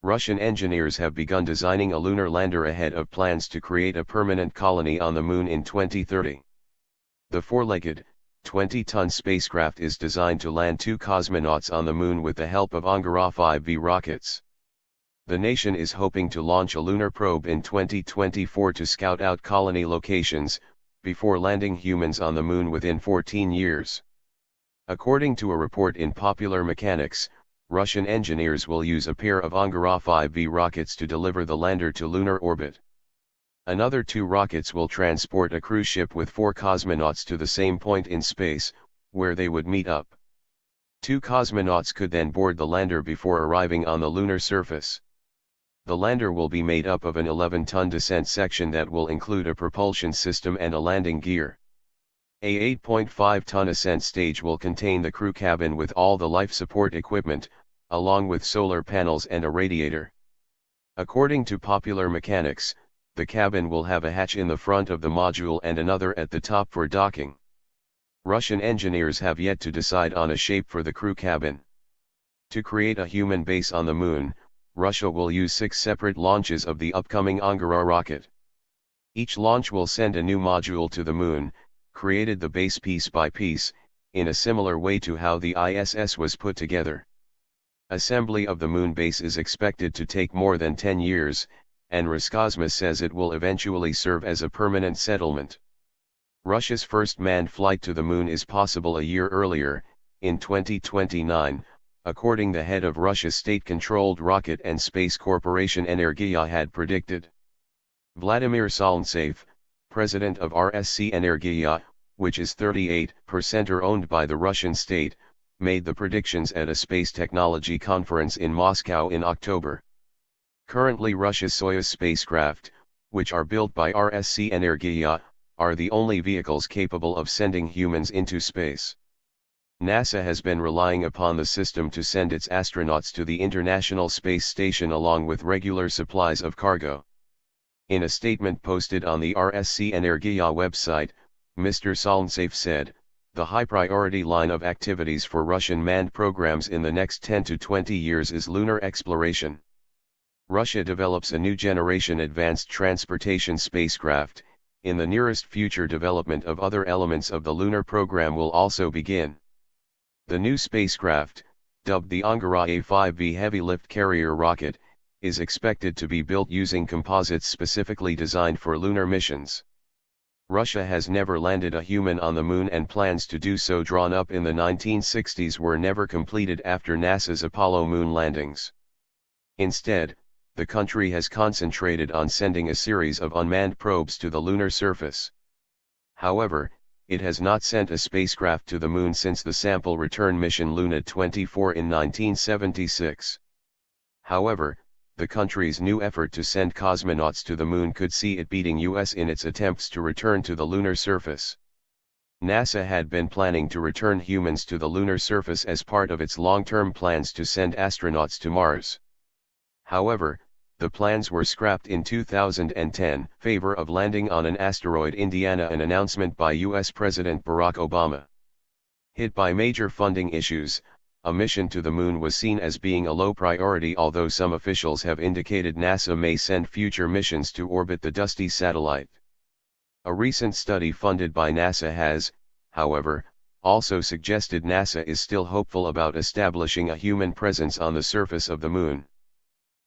Russian engineers have begun designing a lunar lander ahead of plans to create a permanent colony on the Moon in 2030. The four-legged, 20-ton spacecraft is designed to land 2 cosmonauts on the Moon with the help of Angara 5V rockets. The nation is hoping to launch a lunar probe in 2024 to scout out colony locations, before landing humans on the Moon within 14 years. According to a report in Popular Mechanics, Russian engineers will use a pair of Angara 5V rockets to deliver the lander to lunar orbit. Another 2 rockets will transport a cruise ship with 4 cosmonauts to the same point in space, where they would meet up. 2 cosmonauts could then board the lander before arriving on the lunar surface. The lander will be made up of an 11-ton descent section that will include a propulsion system and a landing gear. A 8.5-ton ascent stage will contain the crew cabin with all the life support equipment, along with solar panels and a radiator. According to Popular Mechanics, the cabin will have a hatch in the front of the module and another at the top for docking. Russian engineers have yet to decide on a shape for the crew cabin. To create a human base on the Moon, Russia will use 6 separate launches of the upcoming Angara rocket. Each launch will send a new module to the Moon, created the base piece by piece, in a similar way to how the ISS was put together. Assembly of the Moon base is expected to take more than 10 years, and Roscosmos says it will eventually serve as a permanent settlement. Russia's first manned flight to the Moon is possible a year earlier, in 2029, according the head of Russia's state-controlled rocket and space corporation Energia had predicted. Vladimir Solntsev, president of RSC Energia, which is 38% owned by the Russian state, made the predictions at a space technology conference in Moscow in October. Currently Russia's Soyuz spacecraft, which are built by RSC Energia, are the only vehicles capable of sending humans into space. NASA has been relying upon the system to send its astronauts to the International Space Station along with regular supplies of cargo. In a statement posted on the RSC Energia website, Mr. Solntsev said, "The high-priority line of activities for Russian manned programs in the next 10 to 20 years is lunar exploration. Russia develops a new generation advanced transportation spacecraft. In the nearest future, development of other elements of the lunar program will also begin." The new spacecraft, dubbed the Angara A5V heavy lift carrier rocket, is expected to be built using composites specifically designed for lunar missions. Russia has never landed a human on the Moon, and plans to do so drawn up in the 1960s were never completed after NASA's Apollo moon landings. Instead, the country has concentrated on sending a series of unmanned probes to the lunar surface. However, it has not sent a spacecraft to the Moon since the sample return mission Luna 24 in 1976. However, the country's new effort to send cosmonauts to the Moon could see it beating US in its attempts to return to the lunar surface. NASA had been planning to return humans to the lunar surface as part of its long-term plans to send astronauts to Mars. However, the plans were scrapped in 2010, favor of landing on an asteroid Indiana, an announcement by US President Barack Obama. Hit by major funding issues, a mission to the Moon was seen as being a low priority, although some officials have indicated NASA may send future missions to orbit the dusty satellite. A recent study funded by NASA has, however, also suggested NASA is still hopeful about establishing a human presence on the surface of the Moon.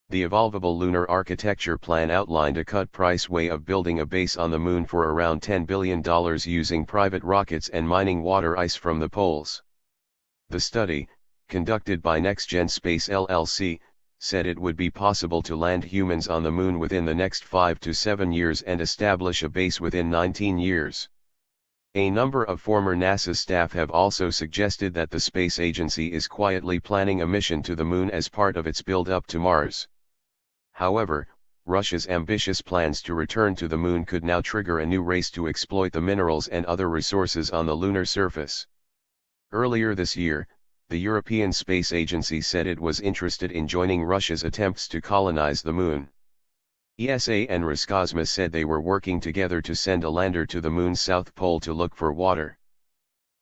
The Evolvable Lunar Architecture Plan outlined a cut-price way of building a base on the Moon for around $10 billion using private rockets and mining water ice from the poles. The study, conducted by NextGen Space LLC, said it would be possible to land humans on the Moon within the next 5 to 7 years and establish a base within 19 years. A number of former NASA staff have also suggested that the space agency is quietly planning a mission to the Moon as part of its build-up to Mars. However, Russia's ambitious plans to return to the Moon could now trigger a new race to exploit the minerals and other resources on the lunar surface. Earlier this year, the European Space Agency said it was interested in joining Russia's attempts to colonize the Moon. ESA and Roscosmos said they were working together to send a lander to the Moon's south pole to look for water.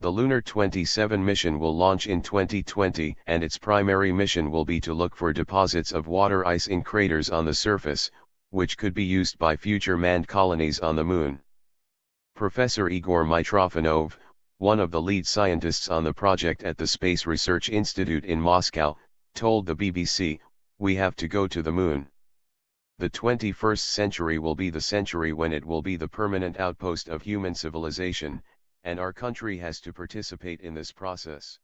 The Lunar 27 mission will launch in 2020 and its primary mission will be to look for deposits of water ice in craters on the surface, which could be used by future manned colonies on the Moon. Professor Igor Mitrofanov, one of the lead scientists on the project at the Space Research Institute in Moscow, told the BBC, "We have to go to the Moon. The 21st century will be the century when it will be the permanent outpost of human civilization, and our country has to participate in this process."